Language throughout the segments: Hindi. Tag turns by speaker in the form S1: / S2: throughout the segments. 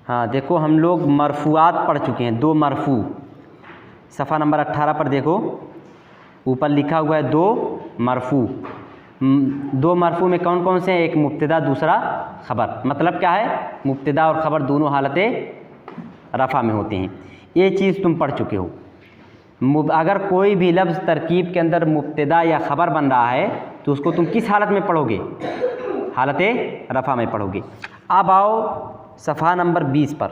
S1: हाँ देखो, हम लोग मरफूआत पढ़ चुके हैं, 2 मरफू। सफ़ा नंबर 18 पर देखो, ऊपर लिखा हुआ है 2 मरफू। 2 मरफू में कौन कौन से हैं? एक मुब्तदा, दूसरा ख़बर। मतलब क्या है? मुब्तदा और ख़बर दोनों हालतें रफ़ा में होते हैं। ये चीज़ तुम पढ़ चुके हो। अगर कोई भी लफ्ज़ तरकीब के अंदर मुब्तदा या ख़बर बन रहा है तो उसको तुम किस हालत में पढ़ोगे? हालत रफ़ा में पढ़ोगे। अब आओ सफ़हा नंबर 20 पर।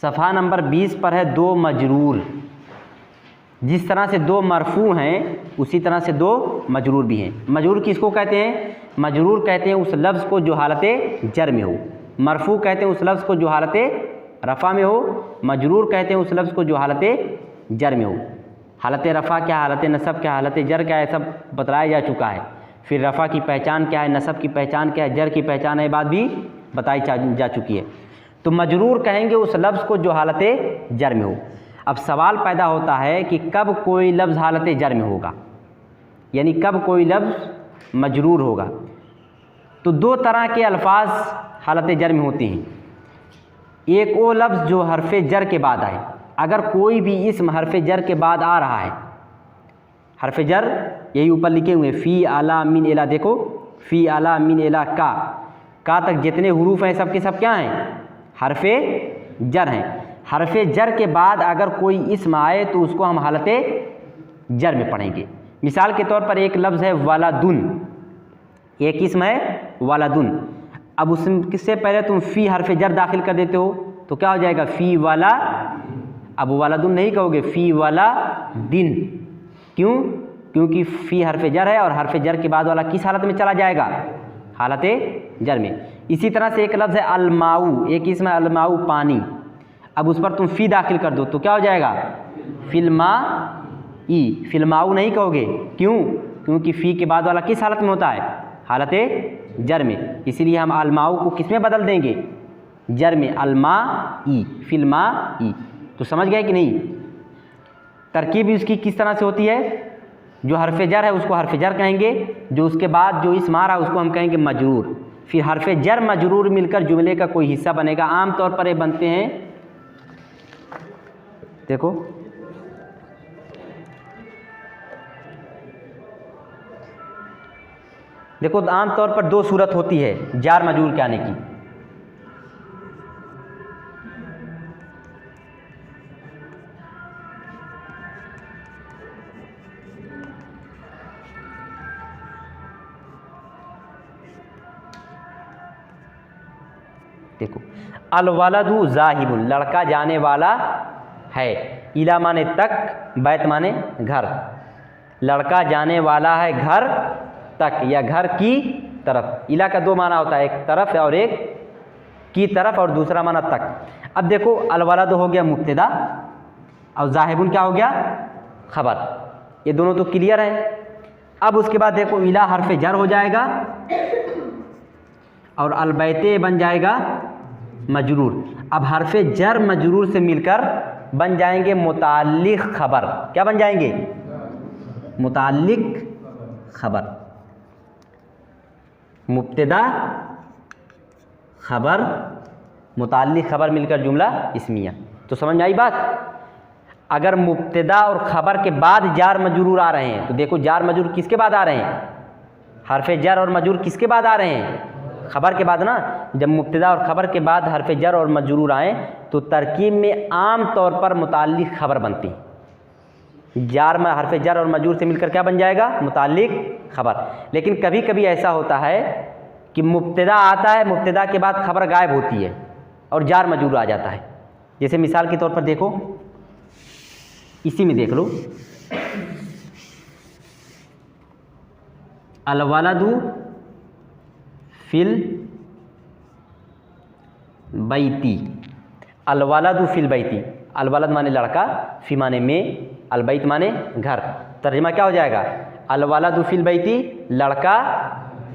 S1: सफ़हा नंबर 20 पर है 2 मजरूर। जिस तरह से 2 मरफू हैं उसी तरह से 2 मजरूर भी हैं। मजरूर किसको कहते हैं? मजरूर कहते हैं उस लफ्ज़ को जो हालत जर में हो। मरफू कहते हैं उस लफ्ज़ को जो हालत रफ़ा में हो। मजरूर कहते हैं उस लफ्ज़ को जो हालत जर में हो। हालत रफ़ा क्या, हालत नसब क्या, हालत जर क्या है, सब बताया जा चुका है। फिर रफ़ा की पहचान क्या है, नसब की पहचान क्या है, जर की पहचान है, बात भी बताई जा चुकी है। तो मजरूर कहेंगे उस लफ्ज़ को जो हालत जर में हो। अब सवाल पैदा होता है कि कब कोई लफ्ज़ हालत जर में होगा, यानी कब कोई लफ्ज़ मजरूर होगा। तो 2 तरह के अल्फाज हालत जर में होते हैं। एक वो लफ्ज़ जो हरफ जर के बाद आए। अगर कोई भी इस्म हरफ जर के बाद आ रहा है, हरफ जर यही ऊपर लिखे हुए फ़ी आला मिन एला, देखो फ़ी आला मिन एला का तक जितने हुरूफ हैं सब के सब क्या हैं? हरफ जर हैं। हरफ जर के बाद अगर कोई इस्म आए तो उसको हम हालत जर में पढ़ेंगे। मिसाल के तौर पर एक लफ्ज़ है वलादुन, एक इस्म है वलादुन। अब उससे पहले तुम फ़ी हरफ जर दाखिल कर देते हो तो क्या हो जाएगा? फ़ी वाला। अब वलादुन नहीं कहोगे, फ़ी वाला दिन। क्यों? क्योंकि फ़ी हरफ जर है और हरफ जर के बाद वाला किस हालत में चला जाएगा? हालत जर में। इसी तरह से एक लफ्ज़ है अलमाऊ, एक इस्म है अलमाऊ, पानी। अब उस पर तुम फ़ी दाखिल कर दो तो क्या हो जाएगा? फिल्मा ई। फिल्माऊ नहीं कहोगे, क्यों? क्योंकि फ़ी के बाद वाला किस हालत में होता है? हालत जर में। इसीलिए हम अलमाऊ को किस में बदल देंगे? जर में, अलमा ई, फिल्मा ई। तो समझ गए कि नहीं? तरकीब उसकी किस तरह से होती है? जो हरफ जर है उसको हरफ जर कहेंगे, जो उसके बाद जो इस्म आ रहा है उसको हम कहेंगे मजरूर। फिर हरफ जर मजरूर मिलकर जुमले का कोई हिस्सा बनेगा। आम तौर पर ये बनते हैं, देखो देखो आम तौर पर 2 सूरत होती है जार मजरूर के आने की। देखो अलवलदु ज़ाहिबुन, लड़का जाने वाला है। इला माने तक, बैत माने घर। लड़का जाने वाला है घर तक या घर की तरफ। इला का 2 माना होता है, एक तरफ और एक की तरफ, और दूसरा माना तक। अब देखो अलवलद हो गया मुब्तदा और ज़ाहिबुन क्या हो गया? ख़बर। ये दोनों तो क्लियर हैं। अब उसके बाद देखो इला हरफ जर हो जाएगा और अलबैते बन जाएगा मजरूर। अब हरफ जर मजरूर से मिलकर बन जाएंगे मुताल्लिक़ ख़बर। क्या बन जाएंगे? मुताल्लिक़ ख़बर। मुब्तदा ख़बर मुताल्लिक़ ख़बर मिलकर जुमला इस्मिया। तो समझ में आई बात? अगर मुब्तदा और ख़बर के बाद जार मजरूर आ रहे हैं तो देखो जार मजरूर किसके बाद आ रहे हैं? हरफ जर और मजरूर किसके बाद आ रहे हैं? ख़बर के बाद ना। जब मुब्तदा और ख़बर के बाद हरफ जर और मजरूर आएँ तो तरकीब में आम तौर पर मुताल्लिक़ ख़बर बनती है। जार में हरफ जर और मजरूर से मिलकर क्या बन जाएगा? मुताल्लिक़ ख़बर। लेकिन कभी कभी ऐसा होता है कि मुब्तदा आता है, मुब्तदा के बाद ख़बर गायब होती है और जार मजरूर आ जाता है। जैसे मिसाल के तौर पर देखो, इसी में देख लो, अलवलदु फिल बैती। अलवलदु फिल बैती, अलवलद माने लड़का, फ़ी माने में, अलबैत माने घर। तर्जुमा क्या हो जाएगा? अलवलदु फिल बैती, लड़का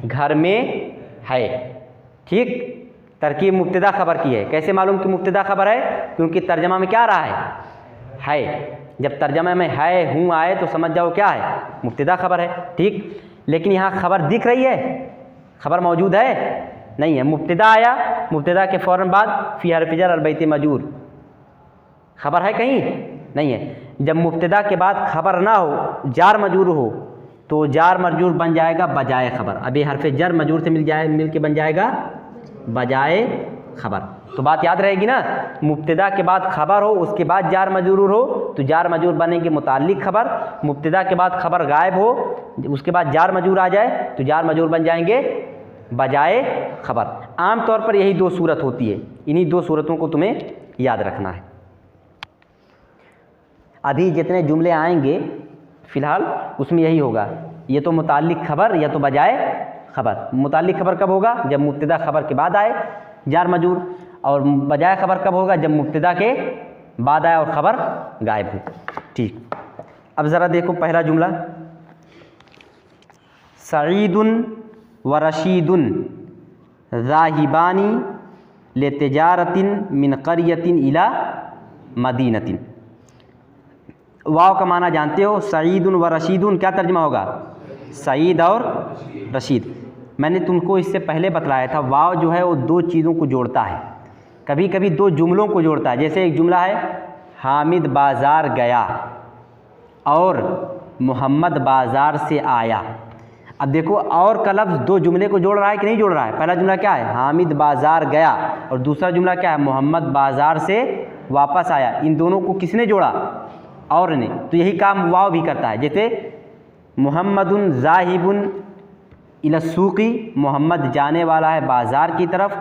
S1: घर में है। ठीक, तरकीब मुब्तदा ख़बर की है। कैसे मालूम कि मुब्तदा ख़बर है? क्योंकि तर्जमा में क्या आ रहा है? जब तर्जमा में है हूँ आए तो समझ जाओ क्या है? मुब्तदा ख़बर है। ठीक, लेकिन यहाँ ख़बर दिख रही है, ख़बर मौजूद है? नहीं है। मुब्तदा आया, मुब्तदा के फ़ौरन बाद फ़ी हर्फ़ जर अलबैत मजूर, ख़बर है कहीं? नहीं है। जब मुब्तदा के बाद ख़बर ना हो, जार मजूर हो, तो जार मजूर बन जाएगा बजाए ख़बर। अब ये हर्फ़ जर मजूर से मिल के बन जाएगा बजाए ख़बर। तो बात याद रहेगी ना, मुब्तदा के बाद ख़बर हो, उसके बाद जार मजरूर हो, तो जार मजरूर बनेंगे मुताल्लिक़ ख़बर। मुब्तदा के बाद ख़बर गायब हो, उसके बाद जार मजरूर आ जाए, तो जार मजरूर बन जाएंगे बजाए ख़बर। आम तौर पर यही दो सूरत होती है, इन्हीं दो सूरतों को तुम्हें याद रखना है। अभी जितने जुमले आएंगे फ़िलहाल उसमें यही होगा, ये तो मुताल्लिक़ ख़बर या तो बजाए ख़बर। मुताल्लिक़ ख़बर कब होगा? जब मुब्तदा ख़बर के बाद आए जार मजरूर, और बजाए ख़बर कब होगा? जब मुब्तदा के बाद आए और ख़बर गायब हो। ठीक, अब ज़रा देखो पहला जुमला, सईदुन व रशीदुन ज़ाहिबानी लितिजारतिन मिन क़रियतिन इला मदीनतिन। वाव का माना जानते हो, सईदुन व रशीदुन क्या तर्जुमा होगा? सईद और रशीद। मैंने तुमको इससे पहले बतलाया था, वाव जो है वो दो चीज़ों को जोड़ता है, कभी कभी दो जुमलों को जोड़ता है। जैसे एक जुमला है हामिद बाज़ार गया और मोहम्मद बाज़ार से आया। अब देखो और का लफ्ज़ दो जुमले को जोड़ रहा है कि नहीं जोड़ रहा है? पहला जुमला क्या है? हामिद बाज़ार गया, और दूसरा जुमला क्या है? मोहम्मद बाज़ार से वापस आया। इन दोनों को किसने जोड़ा? और ने। तो यही काम वाव भी करता है। जैसे मुहम्मदुन ज़ाहिबुन इलस्सूक़ी, मोहम्मद जाने वाला है बाज़ार की तरफ,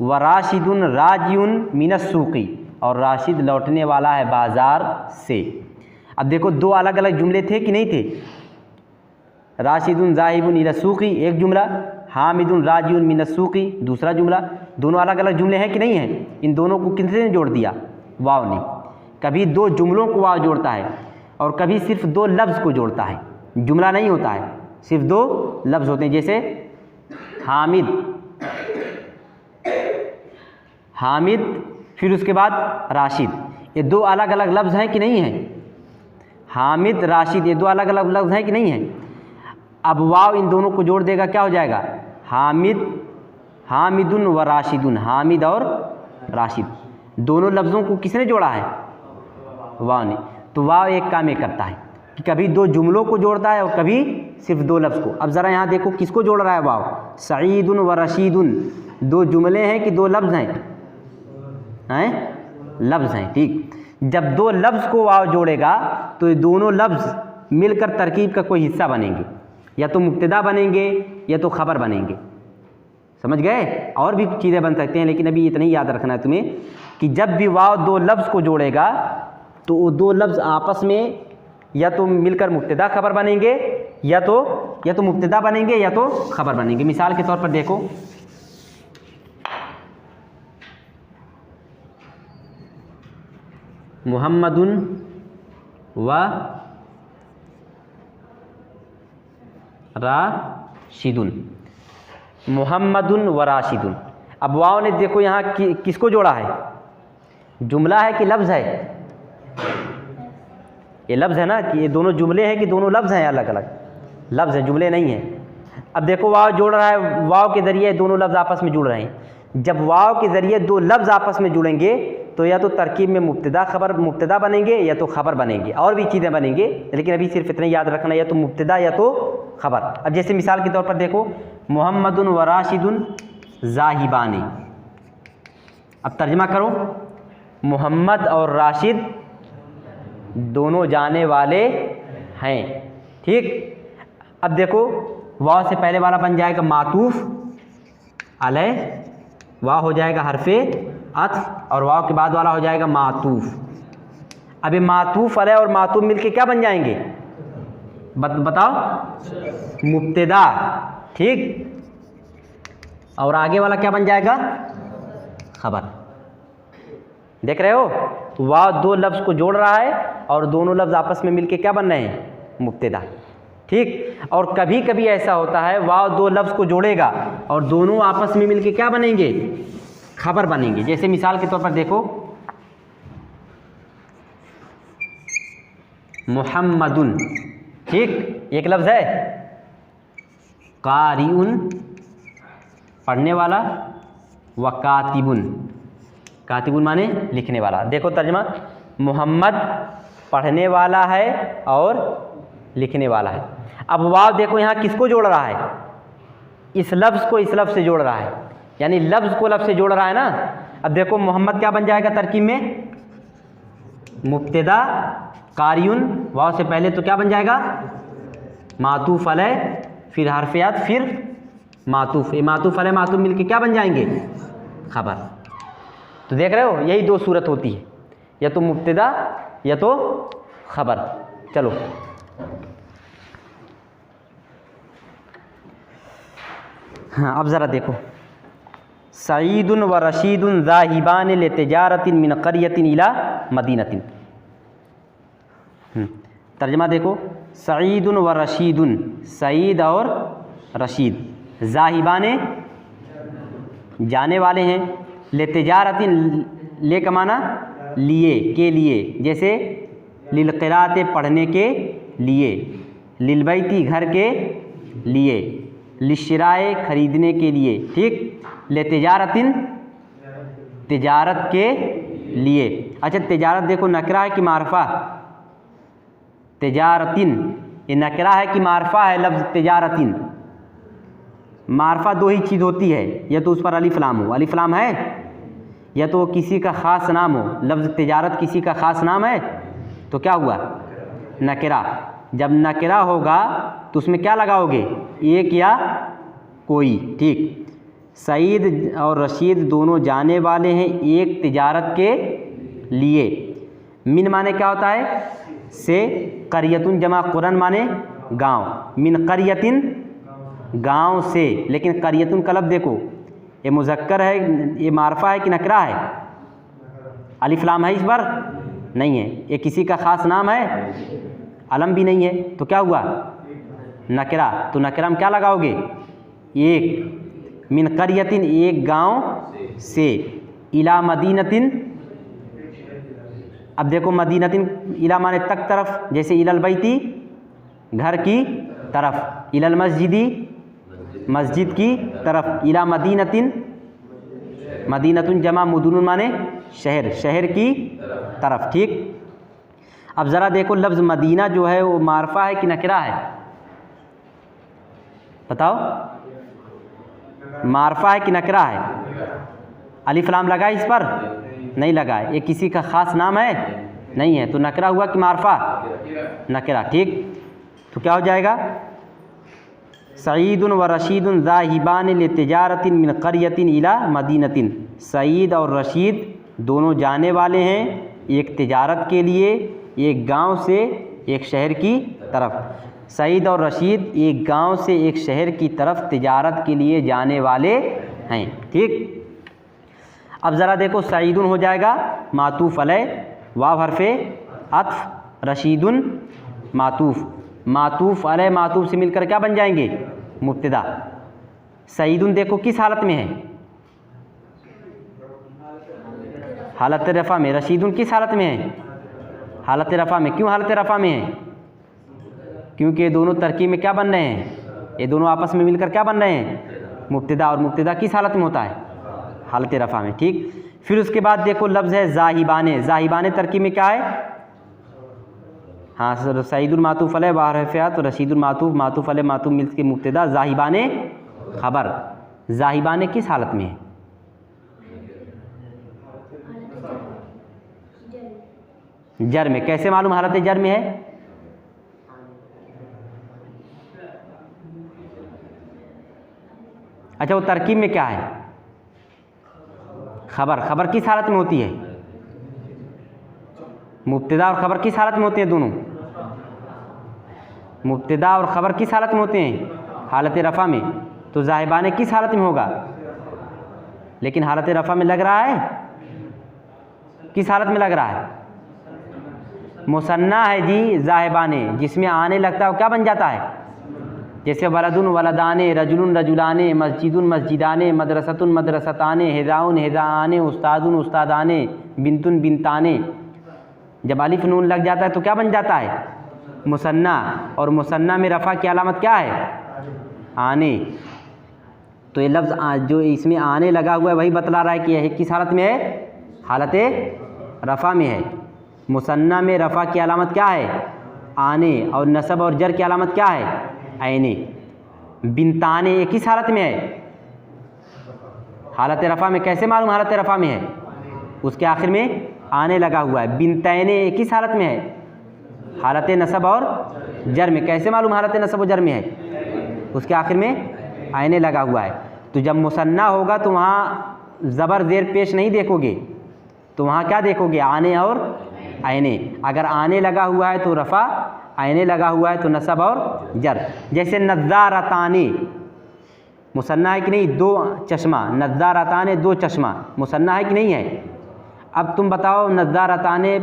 S1: व राशिदुन राजिउन मिनस्सूक़ी, और राशिद लौटने वाला है बाज़ार से। अब देखो दो अलग अलग जुमले थे कि नहीं थे? राशिदुन ज़ाहिबुन इलस्सूक़ी एक जुमला, हामिदुन राजिउन मिनस्सूक़ी दूसरा जुमला। दोनों अलग अलग जुमले हैं कि नहीं हैं? इन दोनों को किसने जोड़ दिया? वाव ने। कभी दो जुमलों को वाव जोड़ता है और कभी सिर्फ दो लफ्ज़ को जोड़ता है। जुमला नहीं होता है, सिर्फ दो लफ्ज़ होते हैं। जैसे हामिद, हामिद फिर उसके बाद राशिद, ये दो अलग अलग लफ्ज़ हैं कि नहीं हैं? हामिद राशिद ये दो अलग अलग लफ्ज़ हैं कि नहीं हैं? अब वाव इन दोनों को जोड़ देगा, क्या हो जाएगा? हामिद, हामिदुन व राशिदुन, हामिद और राशिद। दोनों लफ्ज़ों को किसने जोड़ा है? वाव ने। तो वाव एक काम ये करता है कि कभी दो जुमलों को जोड़ता है और कभी सिर्फ दो लफ्ज़ को। अब ज़रा यहाँ देखो किसको जोड़ रहा है वाव? सईदुन व रशीदुन, दो जुमले हैं कि दो लफ्ज़ हैं? लफ्ज़ हैं। ठीक, जब दो लफ्ज़ को वाव जोड़ेगा तो ये दोनों लफ्ज़ मिलकर तरकीब का कोई हिस्सा बनेंगे, या तो मुब्तदा बनेंगे या तो ख़बर बनेंगे। समझ गए? और भी चीज़ें बन सकते हैं, लेकिन अभी इतना ही याद रखना है तुम्हें कि जब भी वाव दो लफ्ज़ को जोड़ेगा तो वो दो लफ्ज़ आपस में या तो मिलकर मुब्तदा ख़बर बनेंगे, या तो मुब्तदा बनेंगे या तो ख़बर बनेंगे। मिसाल के तौर पर देखो, मुहम्मदुन व राशिदुन, मुहम्मदुन व राशिदुन। अब वाव ने देखो यहाँ किसको जोड़ा है? जुमला है कि लफ्ज़ है? ये लफ्ज़ है ना, कि ये दोनों जुमले हैं कि दोनों लफ्ज़ हैं? अलग अलग लफ्ज़ हैं, जुमले नहीं हैं। अब देखो वाव जोड़ रहा है, वाव के ज़रिए दोनों लफ्ज़ आपस में जुड़ रहे हैं। जब वाव के ज़रिए दो लफ्ज़ आपस में जुड़ेंगे तो या तो तरकीब में मुब्तदा बनेंगे या तो ख़बर बनेंगे, और भी चीज़ें बनेंगे, लेकिन अभी सिर्फ इतना याद रखना, या तो मुब्तदा या तो ख़बर। अब जैसे मिसाल के तौर पर देखो, मुहम्मदुन व राशिदुन ज़ाहिबानी। अब तर्जमा करो, मोहम्मद और राशिद दोनों जाने वाले हैं। ठीक, अब देखो वाव से पहले वाला बन जाएगा मातूफ़ अलैह, वाव हो जाएगा हरफ़े अत्फ़, और वाव के बाद वाला हो जाएगा मातूफ़। अब ये मातूफ़ अलैह और मातूफ़ मिलके क्या बन जाएंगे? बताओ, मुब्तदा। ठीक, और आगे वाला क्या बन जाएगा? ख़बर। देख रहे हो, वाव दो लफ्ज़ को जोड़ रहा है और दोनों लफ्ज़ आपस में मिलके क्या बन रहे हैं? मुब्तदा। ठीक, और कभी कभी ऐसा होता है वाव दो लफ्ज़ को जोड़ेगा और दोनों आपस में मिलके क्या बनेंगे? ख़बर बनेंगे। जैसे मिसाल के तौर पर देखो, मुहम्मदुन, ठीक एक लफ्ज़ है, कारिउन पढ़ने वाला, व कातिबुन, कातिबुन माने लिखने वाला। देखो तर्जमा, मोहम्मद पढ़ने वाला है और लिखने वाला है। अब वाव देखो यहाँ किसको जोड़ रहा है, इस लफ्ज़ को इस लफ्ज़ से जोड़ रहा है, यानी लफ्ज़ को लफ्ज़ से जोड़ रहा है ना। अब देखो मोहम्मद क्या बन जाएगा तरकीब में, मुब्तदा कारियुन, वाव से पहले तो क्या बन जाएगा मातूफ अलैह, फिर हरफियात, फिर मातूफ, ये मातूफ अलैह मातूफ मिलके क्या बन जाएंगे खबर। तो देख रहे हो यही दो सूरत होती है, या तो मुब्तदा या तो खबर। चलो हाँ अब ज़रा देखो, सईदुन व रशीदुन ज़ाहिबान लितिजारतिन मिन क़रियतिन इला मदीनतिन। तर्जमा देखो, सईदुन व रशीदुन, सईद और रशीद, ज़ाहिबान जाने वाले हैं, लितिजारतिन ले कमाना लिए के लिए, जैसे लिलक़िरात पढ़ने के लिए, लिलबैती घर के लिए, लिश्राए खरीदने के लिए, ठीक, लितिजारतिन तिजारत के लिए। अच्छा तिजारत देखो नकरा है कि मारफा, तिजारतिन ये नकरा है कि मारफा है लफ्ज़ तिजारतिन। मारफा दो ही चीज़ होती है, या तो उस पर अलिफ लाम हो, अलिफ लाम है, या तो किसी का ख़ास नाम हो। लफ्ज़ तिजारत किसी का ख़ास नाम है तो क्या हुआ नकरा। जब नकरा होगा तो उसमें क्या लगाओगे, एक या कोई, ठीक। सईद और रशीद दोनों जाने वाले हैं एक तिजारत के लिए। मिन माने क्या होता है से, क़रियतुन जमा क़ुरन माने गांव, मिन क़रियतिन गांव से, लेकिन क़रियतुन का लफ्ज़ देखो ये मुज़क्कर है, ये मारफा है कि नकरा है, अलिफ लाम है इस पर नहीं है, ये किसी का ख़ास नाम है, अलम भी नहीं है, तो क्या हुआ नकरा। तो नकरा में क्या लगाओगे एक, मिन क़रियतिन एक गांव से, इला मदीनतिन, अब देखो मदीनतिन इला माने तक तरफ, जैसे इलल बैती घर की तरफ, इलल मस्जिदी मस्जिद की तरफ, इला मदीनतिन, मदीनतुन जमा मुदुन माने शहर, शहर की तरफ, ठीक। अब ज़रा देखो लफ्ज़ मदीना जो है वो मारफा है कि नकरा है, बताओ मारफा है कि नकरा है। अलिफ लाम लगा इस पर नहीं लगा है, ये किसी का ख़ास नाम है नहीं है, तो नकरा हुआ कि मारफा नकरा, ठीक। तो क्या हो जाएगा सईदुन व रशीदुन ज़ाहिबान लितिजारतिन मिन क़रियतिन इला मदीनतिन। सईद और रशीद दोनों जाने वाले हैं एक तिजारत के लिए एक गांव से एक शहर की तरफ। सईद और रशीद एक गांव से एक शहर की तरफ तिजारत के लिए जाने वाले हैं, ठीक। अब ज़रा देखो सईदुन हो जाएगा मातूफ़ अलैह, वाव हरफ़े अत्फ़, रशीदुन मातूफ़, मातूफ़ अलैह मातूफ़ से मिलकर क्या बन जाएंगे मुब्तदा। सईदुन देखो किस हालत में है, हालत रफ़ा में। रशीदुन किस हालत में है, हालत रफ़ा में। क्यों हालत रफ़ा में है, क्योंकि ये दोनों तरकीब में क्या बन रहे हैं, ये दोनों आपस में मिलकर क्या बन रहे हैं मुब्तदा, और मुब्तदा किस हालत में होता है हालत रफ़ा में, ठीक। फिर उसके बाद देखो लफ्ज़ है ज़ाहिबाने, ज़ाहिबाने तरकीब में क्या है, हाँ सईदुल मातूफ़ अलैह व हरफ़ियात, रशीदुल मातूफ़, मातूफ़ अलैह मातूफ़ मिल के मुब्तदा, ज़ाहिबाने खबर। ज़ाहिबाने किस हालत में है, जर में। कैसे मालूम हालत जर में है, अच्छा वो तरकीब में क्या है खबर। खबर किस हालत में होती है, मुब्तदा और ख़बर किस हालत में होते हैं दोनों, मुब्तदा और ख़बर किस हालत में होते हैं हालत रफ़ा में। तो ज़ाहिबाने किस हालत में होगा, लेकिन हालत रफ़ा में लग रहा है, किस हालत में लग रहा है मुसन्ना है जी ज़ाहिबाने, जिसमें आने लगता है वो क्या बन जाता है, जैसे वलदुन वलदाने, रजुलुन रजुलाने, मस्जिदुन मस्जिदाने, मदरसतुन मदरसताने, हिज़ाउन हिज़ाआने, उस्तादुन उस्तादाने, बिन्तुन बिन्ताने। जब अलिफ नून लग जाता है तो क्या बन जाता है मुसन्ना, और मुसन्ना में रफ़ा की अलामत क्या है आने। तो ये लफ्ज़ जो इसमें आने लगा हुआ है वही बतला रहा है कि यह किस हालत में है, हालत रफ़ा में है। मुसन्ना में रफ़ा की अलामत क्या है, आने, और नसब और जर की अलामत क्या है, आने। बिनताने ये किस हालत में है, हालत रफ़ा में। कैसे मालूम हालत रफ़ा में है, उसके आखिर में आने लगा हुआ है। बिनतैने किस हालत में है, हालत नसब और जर में। कैसे मालूम हालत नसब और जर में है, उसके आखिर में आने लगा हुआ है। तो जब मुसन्ना होगा तो वहाँ ज़बर ज़ेर पेश नहीं देखोगे, तो वहाँ क्या देखोगे, आने और आने। अगर आने लगा हुआ है तो रफ़ा, आने लगा हुआ है तो नसब और जर। जैसे नज़ारताने मुसन्ना है कि नहीं, दो चश्मा, नज़ारताने दो चश्मा, मुसन्ना है कि नहीं है। अब तुम बताओ नज़ारताने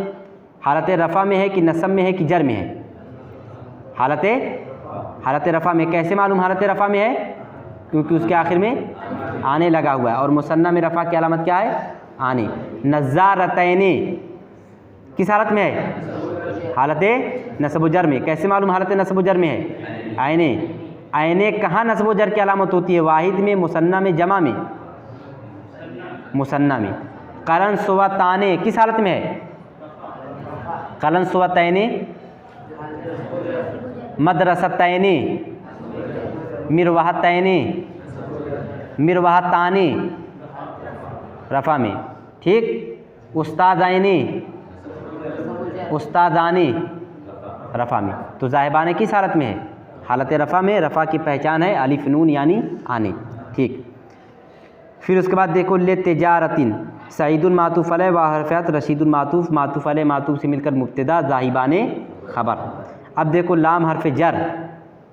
S1: हालत रफ़ा में है कि नसब में है कि जर में है, हालत रफ़ा में। कैसे मालूम हालत रफ़ा में है, क्योंकि उसके आखिर में आने लगा हुआ है। और मुसन्ना में रफ़ा की अलामत क्या है, आने। नज़ारतैने किस हालत में है, हालत नस्ब व जर में। कैसे मालूम हालत नस्ब व जर में है, आने। आने कहाँ नस्ब व जर की अलामत होती है, वाहिद में, मुसन्ना में, जमा में, मुसन्ना में। कलन सुवताने किस हालत में है, कलन सुवतैने, मदरसतैने, मिरवाहतैने, मिरवाहताने रफ़ा में, ठीक। उस्तादैने, उस्तादाने रफ़ा में। तो ज़ाहिबाने किस हालत में है, हालत रफ़ा में। रफ़ा की पहचान है अलिफ नून यानी आने, ठीक। फिर उसके बाद देखो ले तिजारतिन, सईदुल मातूफ़ अलैह व हरफ़ात रशीदुल मातूफ़, मातूफ़ अलैह मातूफ़ से मिलकर मुब्तदा, ज़ाहिबाने ख़बर। अब देखो लाम हरफ़ जर,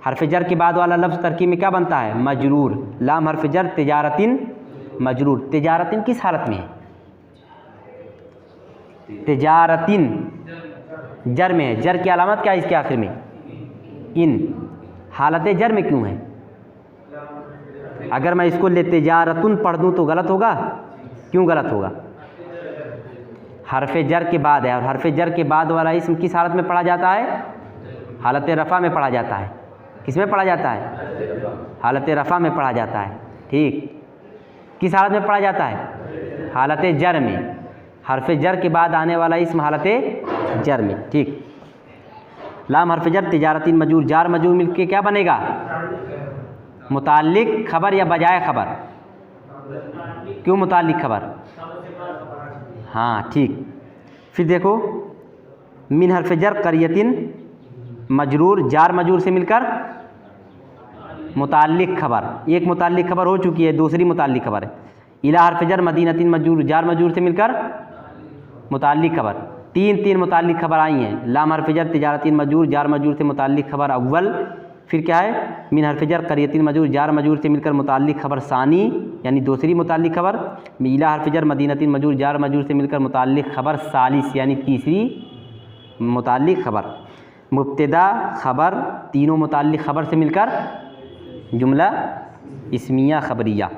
S1: हरफ़ जर के बाद वाला लफ्ज़ तरकीब में क्या बनता है, मजरूर। लाम हरफ़ जर तिजारतिन मजरूर। तिजारतिन किस हालत में है, तिजारतिन जर में है। जर की अलामत क्या है इसके आखिर में, इन। हालत जर में क्यों है, अगर मैं इसको ले तिजारतुन पढ़ दूँ तो गलत होगा। क्यों गलत होगा, हरफ़ जर के बाद है, और हरफ़ जर के बाद वाला इसम किस हालत में पढ़ा जाता है, हालत रफ़ा में पढ़ा जाता है। किस में पढ़ा जाता है, हालत रफ़ा में पढ़ा जाता है, ठीक। किस हालत में पढ़ा जाता है, हालत जर में। हरफ़ जर के बाद आने वाला इसम हालत जर में, ठीक। लाम हरफ़ जर तिजारतिन मजूर, जार मजूर मिलके क्या बनेगा, मुताल्लिक खबर या बजाय खबर। क्यों मुताल्लिक खबर, हाँ ठीक। फिर देखो मिन हरफ़ जर क़रियतिन मजरूर, जार मजूर से मिलकर मुताल्लिक खबर। एक मुताल्लिक खबर हो चुकी है, दूसरी मुताल्लिक खबर है। इला हरफ़ जर मदीनतिन मजरूर, जार मजूर से मिलकर मुताल्लिक खबर। तीन मुताल्लिक खबर आई हैं। लाम हरफ़ जर तिजारतिन मजरूर, जार मजूर से मुताल्लिक खबर अव्वल। फिर क्या है, मिन हरफ़ जर क़रियतिन मजरूर, जार मजूर से मिलकर मुताल्लिक खबर सानी, यानी दूसरी मुताल्लिक खबर। इला हरफ़ जर मदीनतिन मजरूर, जार मजूर से मिलकर मुताल्लिक खबर सालिस, यानी तीसरी मुताल्लिक खबर। मुब्तदा खबर, तीनों मुताल्लिक खबर से मिलकर जुमला इस्मिया खबरिया।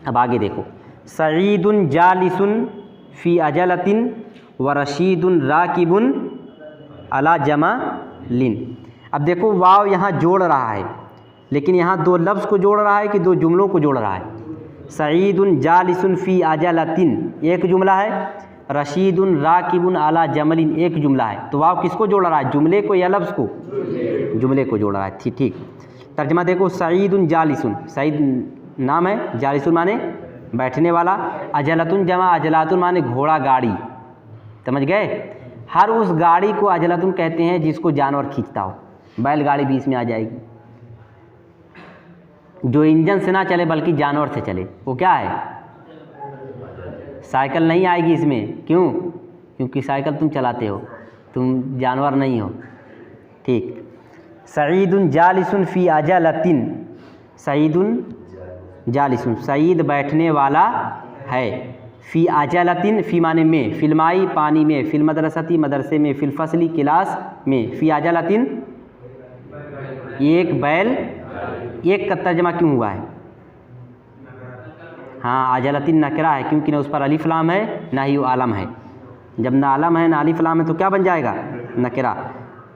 S1: अब आगे देखो, सईदुन जालिसुन फ़ी अजलतिन व रशीदुन राकिबुन अला जमा लिन। अब देखो वाव यहाँ जोड़ रहा है, लेकिन यहाँ दो लफ्ज़ को जोड़ रहा है कि दो जुमलों को जोड़ रहा है। सईदुन जालिसुन फ़ी अजलतिन एक जुमला है, रशीदुन राकिबुन अला जमलिन एक जुमला है। तो वाव किसको जोड़ रहा है, जुमले को या लफ्ज़ को, जुमले को जोड़ रहा है, ठीक। तर्जमा देखो, सईदुन जालिसुन, सईद नाम है, जालिसुन माने बैठने वाला, अजलतुन जमा अजलातुन माने घोड़ा गाड़ी, समझ गए। हर उस गाड़ी को अजलतुन कहते हैं जिसको जानवर खींचता हो। बैलगाड़ी भी इसमें आ जाएगी, जो इंजन से ना चले बल्कि जानवर से चले, वो क्या है, साइकिल नहीं आएगी इसमें। क्यों, क्योंकि साइकिल तुम चलाते हो, तुम जानवर नहीं हो, ठीक। सईदुन जालिसुन फ़ी अजलतिन, सईदुन जालिसुन, सईद बैठने वाला है। फ़ी अजलतिन, फ़ी माने में, फिल्माई पानी में, फिल मदरसती मदरसे में, फिल फसली क्लास में। फ़ी अजलतिन एक बैल, एक का तर्जमा क्यों हुआ है, हाँ अजलतिन नकरा है, क्योंकि ना उस पर अलिफ लाम है ना ही वो आलम है। जब ना आलम है ना अलिफ लाम है तो क्या बन जाएगा, नकरा।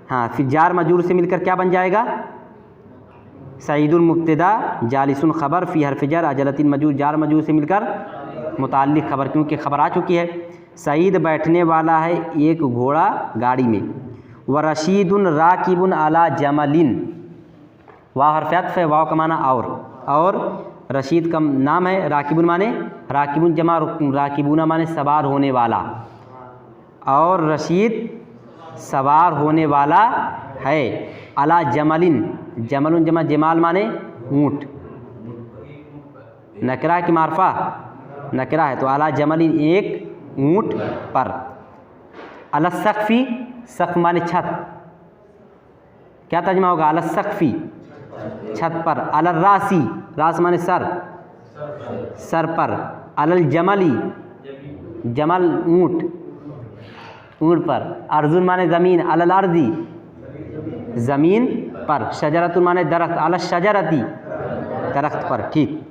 S1: हाँ, फिर जार मजूर से मिलकर क्या बन जाएगा, सईदुल मुब्तदा जालिसुन खबर फ़ी हर्फ जर अजलतिन मजूर जार मजूर से मिलकर मुताल्लिक़ खबर, क्योंकि खबर आ चुकी है। सईद बैठने वाला है एक घोड़ा गाड़ी में। व रशीदुन राकिबुन अला जमलिन, वाव हर्फ अत्फ़ है, वाव का माना और रशीद का नाम है, राकिबुन माने राकिबुन जमा राकिबुना माने सवार होने वाला, और रशीद सवार होने वाला है। अला जमलिन, जमलुन जमा जमाल माने ऊँट, नकरा की मारफा नकरा है तो अला जमलिन एक ऊँट पर। अला सक़फ़ी, सक़फ़ माने छत, क्या तर्जुमा होगा? अला सक़फ़ी छत पर। अला रासी, रास माने सर, सर पर। अलल जमली, जमल ऊँट, ऊँट पर। अर्जुन माने ज़मीन, अलल अर्दी ज़मीन पर। शजरतुन माने दरख्त, अला शजरती दरख्त पर। ठीक।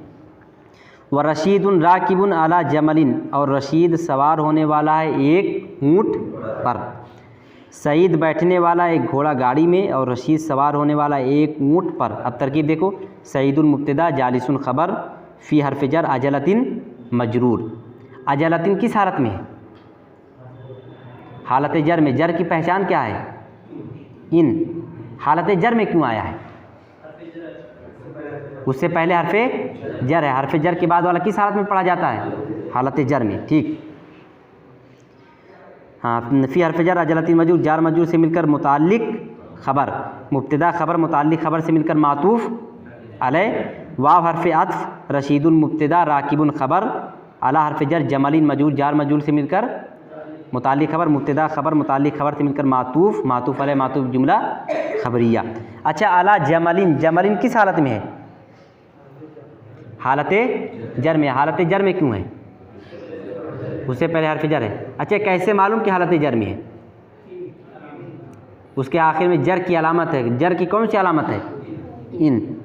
S1: व रशीदुन राकिबुन अला जमलिन, और रशीद सवार होने वाला है एक ऊँट पर। सईद बैठने वाला एक घोड़ा गाड़ी में, और रशीद सवार होने वाला एक ऊँट पर। अब तरकीब देखो, सईदुल मुब्तदा जालिसुन खबर फ़ी हर्फ जर अजलतिन मजरूर। अजलतिन किस हालत में है? हालत जर में। जर की पहचान क्या है? इन। हालत जर में क्यों आया है? उससे पहले हर्फे जर है, हर्फे जर के बाद वाला किस हालत में पढ़ा जाता है? हालत जर में। ठीक। हाँ, फ़ी हर्फ जर अजलतिन मजरूर जार मजरूर से मिलकर मुताल्लिक़ खबर, मुब्तदा खबर मुताल्लिक़ खबर से मिलकर मातूफ़ अलैह। वाव हर्फ अत्फ़ रशीदुल मुब्तदा राकिबुन खबर अला हर्फ जर जमलिन मजरूर जार मजरूर से मिलकर मुताल्लिक़ खबर, मुब्तदा खबर मुताल्लिक़ खबर से मिलकर मातूफ़, मातूफ़ अलैह मातूफ़ जुमला खबरिया। अच्छा, अला जमलिन, जमलिन किस हालत में है? हालत जर में। हालत जर में क्यों है? उससे पहले हर्फ जर है। अच्छा, कैसे मालूम कि हालत जर में है? उसके आखिर में जर की अलामत है। जर की कौन सी अलामत है? इन।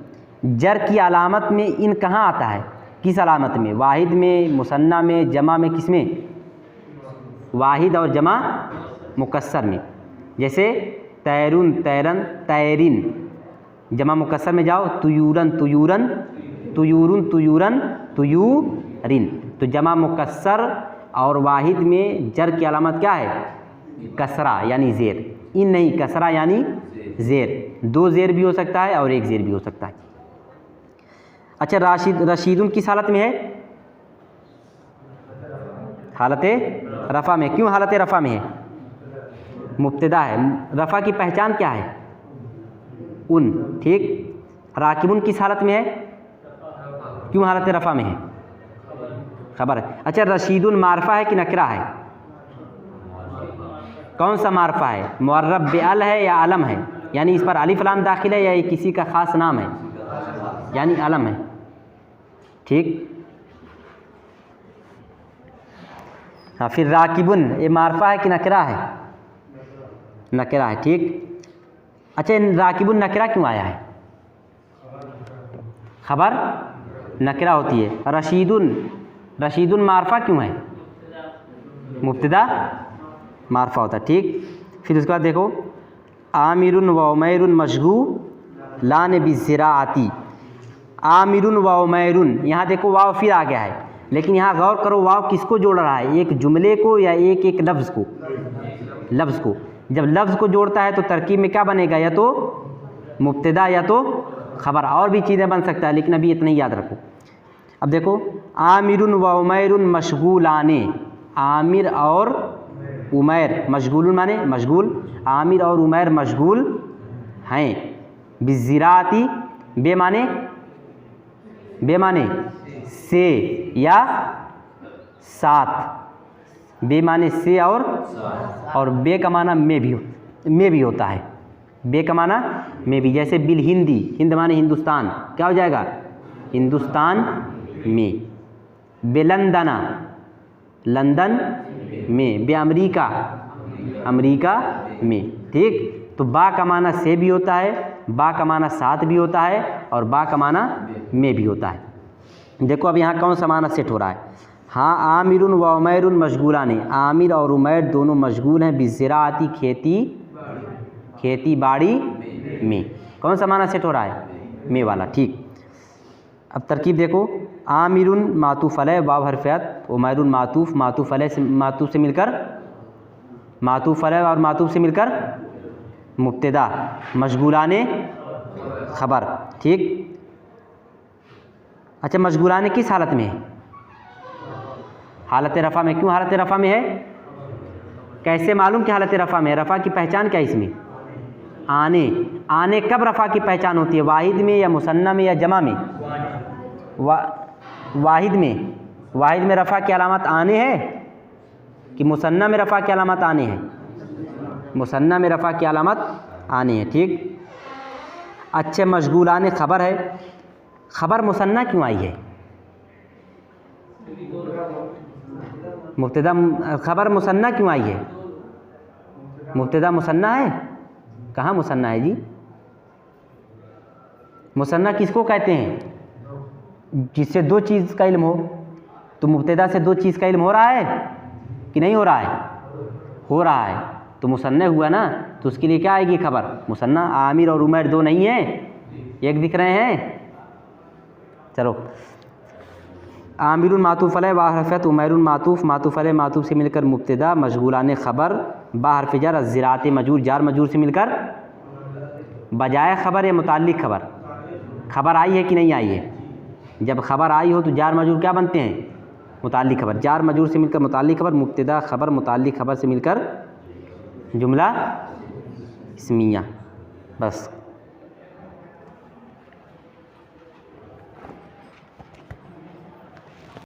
S1: जर की अलामत में इन कहाँ आता है? किस अलामत में? वाहिद में, मुसन्ना में, जमा में, किस में? वाहिद और जमा मुकस्सर में। जैसे तैरुन तैरन तैरिन, जमा मुकस्सर में जाओ, तुयूरन तुयूरन तुयूरुन तुयूरन तुयूरिन। तो जमा मुकस्सर और वाहिद में जर की अलामत क्या है? कसरा यानी ज़ेर। इन नहीं, कसरा यानी ज़ेर। दो ज़ेर भी हो सकता है और एक ज़ेर भी हो सकता है। अच्छा, रशीदुन किस हालत में है? हालत रफ़ा में। क्यों हालत रफ़ा में है? मुब्तदा है। रफ़ा की पहचान क्या है? उन। ठीक। राकिबुन किस हालत में है? क्यों हालत रफ़ा में है? खबर है। अच्छा, रशीदुन मारफा है कि नकरा है? कौन सा मारफा है? मुअर्रब बेअल है या अलम है? यानी इस पर अलिफ लाम दाखिल है या ये किसी का ख़ास नाम है? यानी अलम है। ठीक। हाँ, फिर राकिबुन ये मारफा है कि नकरा है? नकरा है। ठीक। अच्छा, राकिबुन नकरा क्यों आया है? खबर नकरा होती है। रशीदुन, रशीदुन मारफा क्यों है? मुब्तदा मारफा होता है। ठीक। फिर उसके बाद देखो, आमिरुन व उमैरुन मशगूलान बिज़िराअती। आमिरुन व उमैरुन, यहाँ देखो वाव फिर आ गया है, लेकिन यहाँ गौर करो वाव किसको जोड़ रहा है? एक जुमले को या एक एक लफ्ज़ को? लफ्ज़ को। जब लफ्ज़ को जोड़ता है तो तरकीब में क्या बनेगा? या तो मुब्तदा या तो खबर। और भी चीज़ें बन सकता है, लेकिन अभी इतना ही याद रखो। अब देखो, आमिरुन व उमैरुन मशगूलाने, आमिर और उमैर, मशगूल माने मशगूल, आमिर और उमैर मशगूल हैं। बिज़िराअती, बेमाने से या साथ, बेमाने से और बे का माना में भी होता है। बे का माना में भी। जैसे बिल हिंदी, हिंद माने हिंदुस्तान, क्या हो जाएगा? हिंदुस्तान में। बेलंदना, लंदन में। बे अमरीका, अमरीका में। ठीक। तो बा का माना से भी होता है, बा का माना साथ भी होता है, और बा का माना में भी होता है। देखो अब यहाँ कौन सा माना सेट हो रहा है? हाँ, आमिरुन व उमैरुन मशगूलाने, आमिर और उमैर दोनों मशगूल हैं बिज़िराअती खेती बाड़ी में। कौन सा माना सेट हो रहा है? में वाला, ठीक। अब तरकीब देखो, आमिरुन मातूफ़ अलैह वाव हरफ़ियत, उमैरुन मातूफ़, मातूफ़ अलैह से मातूफ़ से मिलकर मातूफ़ अलैह और मातूफ़ से मिलकर मुब्तदा, मशगूलाने ख़बर, ठीक। अच्छा, मशगूलाने किस हालत में है? हालत रफ़ा में। क्यों हालत रफ़ा में है? कैसे मालूम कि हालत रफ़ा में है? रफ़ा की पहचान क्या है इसमें? आने। आने कब रफ़ा की पहचान होती है? वाहिद में या मुसन्ना में या जमा में? वाहिद में। वाहिद में रफ़ा की अलामत आने है कि मुसन्ना में रफ़ा की अलामत आने है? मुसन्ना में रफ़ा की अलामत आने है, ठीक। अच्छे, मशगूलाने ख़बर है। ख़बर मुसन्ना क्यों आई है? मुब्तदा ख़बर मुसन्ना क्यों आई है? मुब्तदा मुसन्ना है? कहाँ मुसन्ना है जी? मुसन्ना किसको कहते हैं? जिससे दो चीज़ का इल्म हो। तो मुब्तदा से दो चीज़ का इल्म हो रहा है कि नहीं हो रहा है? हो रहा है, तो मुसन्ना हुआ ना, तो उसके लिए क्या आएगी ख़बर? मुसन्ना। आमिर और उमैर दो नहीं हैं, एक दिख रहे हैं। चलो, आमिरुन मातूफ़ अलैह वा हरफ़ियत, उमैरुन मातूफ़, मातूफ़ अलैह मातूफ़ से मिलकर मुब्तदा, मशगूलाने ख़बर, बा हरफ़ जर, ज़िरात मजूर, जार मजूर से मिलकर बजाय ख़बर या मुताल्लिक़ ख़बर। ख़बर आई है कि नहीं आई है? जब ख़बर आई हो तो जार मजूर क्या बनते हैं? मुताल्लिक़ ख़बर। जार मजूर से मिलकर मुताल्लिक़ ख़बर, मुब्तदा ख़बर, मुताल्लिक़ ख़बर से मिलकर जुमला इस्मिया। बस।